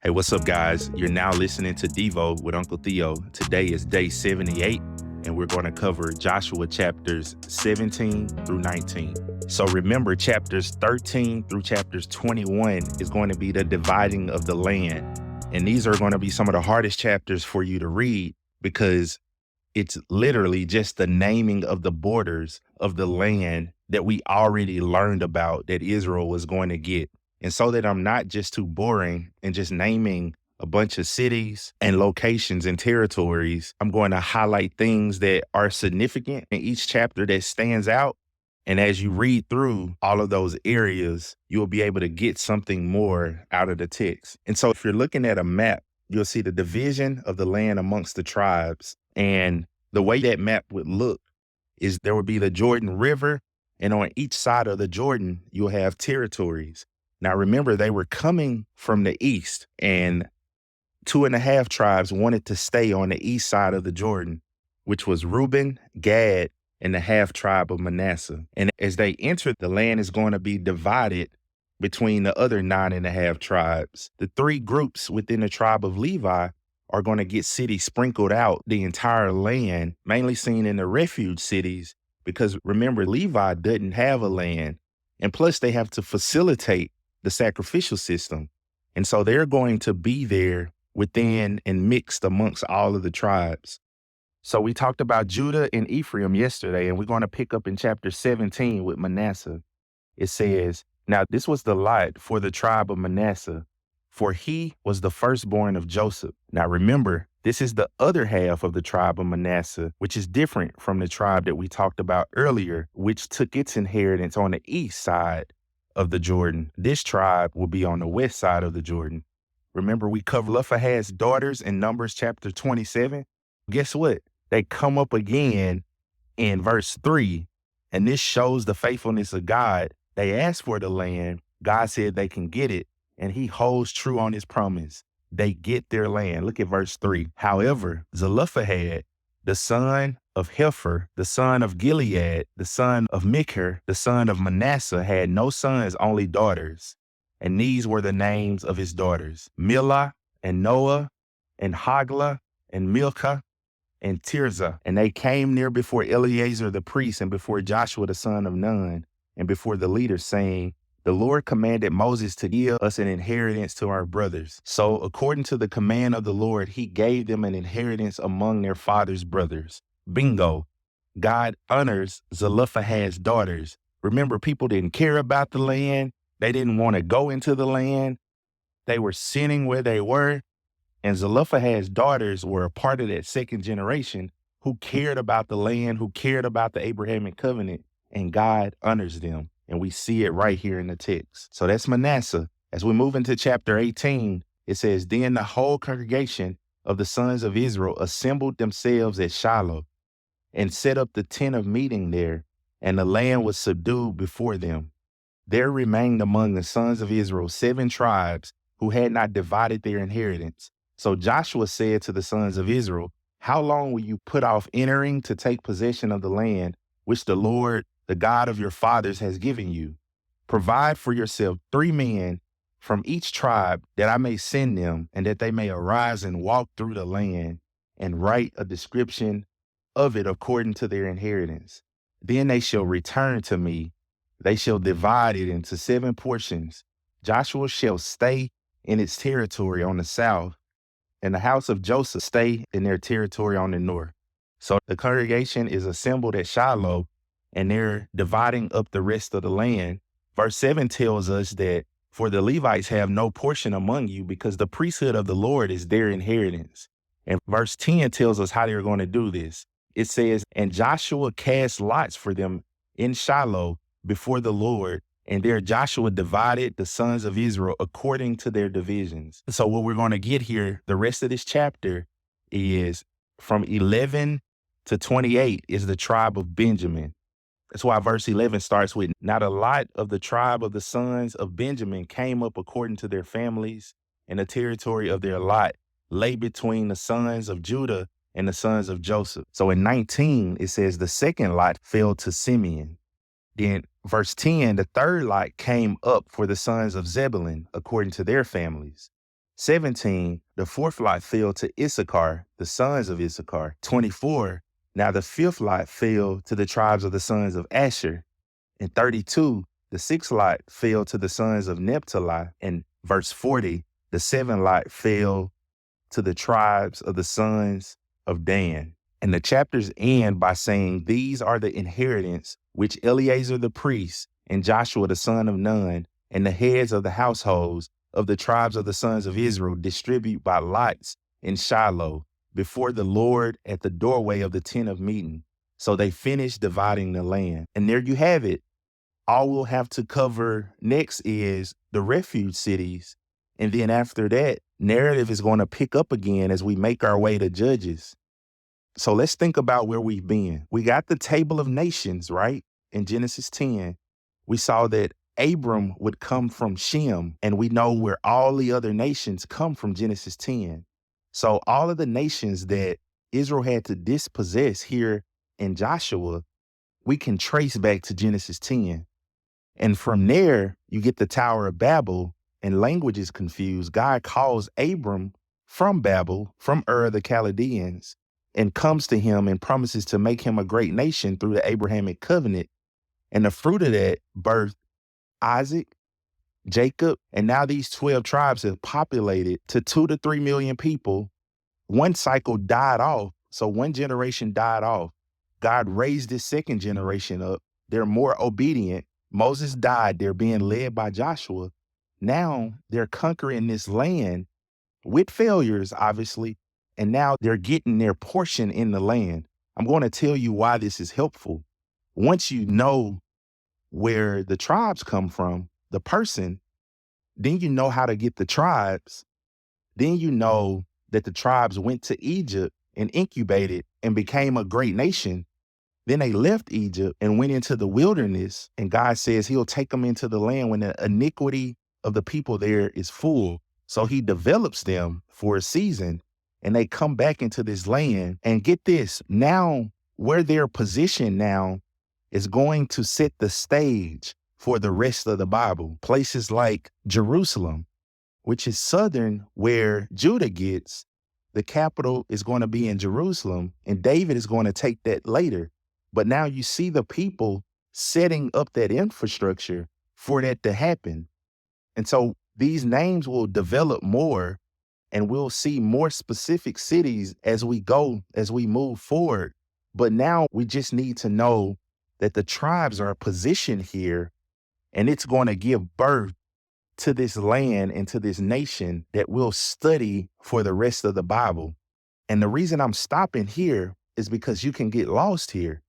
Hey, what's up, guys? You're now listening to Devo with Uncle Theo. Today is day 78, and we're going to cover Joshua chapters 17 through 19. So remember, chapters 13 through chapters 21 is going to be the dividing of the land. And these are going to be some of the hardest chapters for you to read because it's literally just the naming of the borders of the land that we already learned about that Israel was going to get. And so that I'm not just too boring and just naming a bunch of cities and locations and territories, I'm going to highlight things that are significant in each chapter that stands out. And as you read through all of those areas, you'll be able to get something more out of the text. And so if you're looking at a map, you'll see the division of the land amongst the tribes. And the way that map would look is there would be the Jordan River, and on each side of the Jordan, you'll have territories. Now, remember, they were coming from the east, and 2.5 tribes wanted to stay on the east side of the Jordan, which was Reuben, Gad, and the half tribe of Manasseh. And as they entered, the land is going to be divided between the other 9.5 tribes. The three groups within the tribe of Levi are going to get cities sprinkled out the entire land, mainly seen in the refuge cities, because remember, Levi doesn't have a land. And plus, they have to facilitate the sacrificial system. And so they're going to be there within and mixed amongst all of the tribes. So we talked about Judah and Ephraim yesterday, and we're going to pick up in chapter 17 with Manasseh. It says, "Now this was the lot for the tribe of Manasseh, for he was the firstborn of Joseph." Now remember, this is the other half of the tribe of Manasseh, which is different from the tribe that we talked about earlier, which took its inheritance on the east side of the Jordan. This tribe will be on the west side of the Jordan. Remember, we covered Zelophehad's daughters in Numbers chapter 27. Guess what? They come up again in verse 3, and this shows the faithfulness of God. They asked for the land. God said they can get it, and he holds true on his promise. They get their land. Look at verse 3. "However, Zelophehad, the son of Heifer, the son of Gilead, the son of Machir, the son of Manasseh, had no sons, only daughters. And these were the names of his daughters: Milah, and Noah, and Hagla, and Milcah, and Tirzah. And they came near before Eleazar the priest, and before Joshua the son of Nun, and before the leaders, saying, the Lord commanded Moses to give us an inheritance to our brothers. So according to the command of the Lord, he gave them an inheritance among their father's brothers." Bingo. God honors Zelophehad's daughters. Remember, people didn't care about the land. They didn't want to go into the land. They were sinning where they were. And Zelophehad's daughters were a part of that second generation who cared about the land, who cared about the Abrahamic covenant, and God honors them. And we see it right here in the text. So that's Manasseh. As we move into chapter 18, it says, "Then the whole congregation of the sons of Israel assembled themselves at Shiloh and set up the tent of meeting there, and the land was subdued before them. There remained among the sons of Israel 7 tribes who had not divided their inheritance. So Joshua said to the sons of Israel, how long will you put off entering to take possession of the land which the Lord, the God of your fathers, has given you? Provide for yourself 3 men from each tribe, that I may send them, and that they may arise and walk through the land and write a description of it according to their inheritance. Then they shall return to me. They shall divide it into 7 portions. Joshua shall stay in its territory on the south, and the house of Joseph stay in their territory on the north." So the congregation is assembled at Shiloh, and they're dividing up the rest of the land. Verse 7 tells us that, "For the Levites have no portion among you, because the priesthood of the Lord is their inheritance." And verse 10 tells us how they're going to do this. It says, "And Joshua cast lots for them in Shiloh before the Lord, and there Joshua divided the sons of Israel according to their divisions." So what we're going to get here, the rest of this chapter, is from 11 to 28 is the tribe of Benjamin. That's why verse 11 starts with, "Now the lot of the tribe of the sons of Benjamin came up according to their families, and the territory of their lot lay between the sons of Judah and the sons of Joseph." So in 19, it says the second lot fell to Simeon. Then verse 10, the third lot came up for the sons of Zebulun according to their families. 17, the fourth lot fell to Issachar, the sons of Issachar. 24, now the fifth lot fell to the tribes of the sons of Asher. And 32, the sixth lot fell to the sons of Naphtali. And verse 40, the seventh lot fell to the tribes of the sons of Dan. And the chapters end by saying, these are the inheritance which Eleazar the priest and Joshua the son of Nun and the heads of the households of the tribes of the sons of Israel distribute by lots in Shiloh before the Lord at the doorway of the tent of meeting. So they finished dividing the land. And there you have it. All we'll have to cover next is the refuge cities. And then after that, narrative is going to pick up again as we make our way to Judges. So let's think about where we've been. We got the table of nations, right? In Genesis 10, we saw that Abram would come from Shem, and we know where all the other nations come from Genesis 10. So all of the nations that Israel had to dispossess here in Joshua, we can trace back to Genesis 10. And from there, you get the Tower of Babel, and language is confused. God calls Abram from Babel, from Ur the Chaldeans, and comes to him and promises to make him a great nation through the Abrahamic covenant. And the fruit of that birthed Isaac, Jacob, and now these 12 tribes have populated to 2 to 3 million people. One cycle died off, so one generation died off. God raised this second generation up. They're more obedient. Moses died. They're being led by Joshua. Now they're conquering this land with failures, obviously, and now they're getting their portion in the land. I'm going to tell you why this is helpful. Once you know where the tribes come from, the person, then you know how to get the tribes. Then you know that the tribes went to Egypt and incubated and became a great nation. Then they left Egypt and went into the wilderness, and God says he'll take them into the land when the iniquity of the people there is full. So he develops them for a season, and they come back into this land. And get this, now where they're positioned now is going to set the stage for the rest of the Bible. Places like Jerusalem, which is southern where Judah gets, the capital is going to be in Jerusalem, and David is going to take that later. But now you see the people setting up that infrastructure for that to happen. And so these names will develop more, and we'll see more specific cities as we go, as we move forward. But now we just need to know that the tribes are positioned here, and it's going to give birth to this land and to this nation that we'll study for the rest of the Bible. And the reason I'm stopping here is because you can get lost here.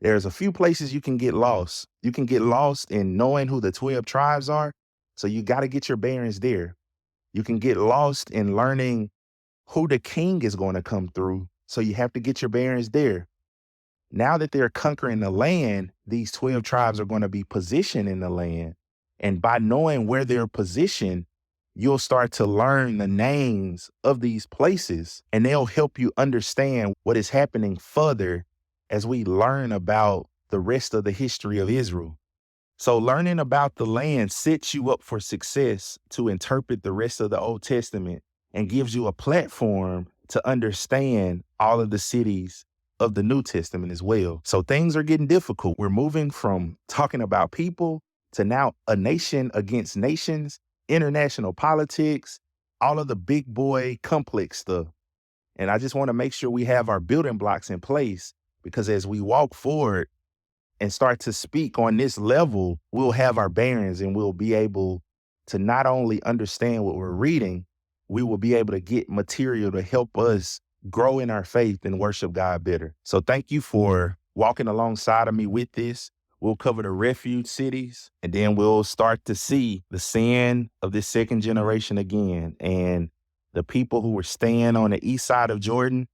There's a few places you can get lost. You can get lost in knowing who the 12 tribes are. So you got to get your bearings there. You can get lost in learning who the king is going to come through. So you have to get your bearings there. Now that they're conquering the land, these 12 tribes are going to be positioned in the land. And by knowing where they're positioned, you'll start to learn the names of these places, and they'll help you understand what is happening further as we learn about the rest of the history of Israel. So learning about the land sets you up for success to interpret the rest of the Old Testament and gives you a platform to understand all of the cities of the New Testament as well. So things are getting difficult. We're moving from talking about people to now a nation against nations, international politics, all of the big boy complex stuff. And I just want to make sure we have our building blocks in place, because as we walk forward and start to speak on this level, we'll have our bearings, and we'll be able to not only understand what we're reading, we will be able to get material to help us grow in our faith and worship God better. So thank you for walking alongside of me with this. We'll cover the refuge cities, and then we'll start to see the sin of this second generation again. And the people who were staying on the east side of Jordan,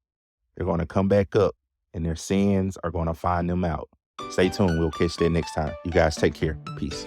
they're going to come back up, and their sins are going to find them out. Stay tuned. We'll catch that next time. You guys take care. Peace.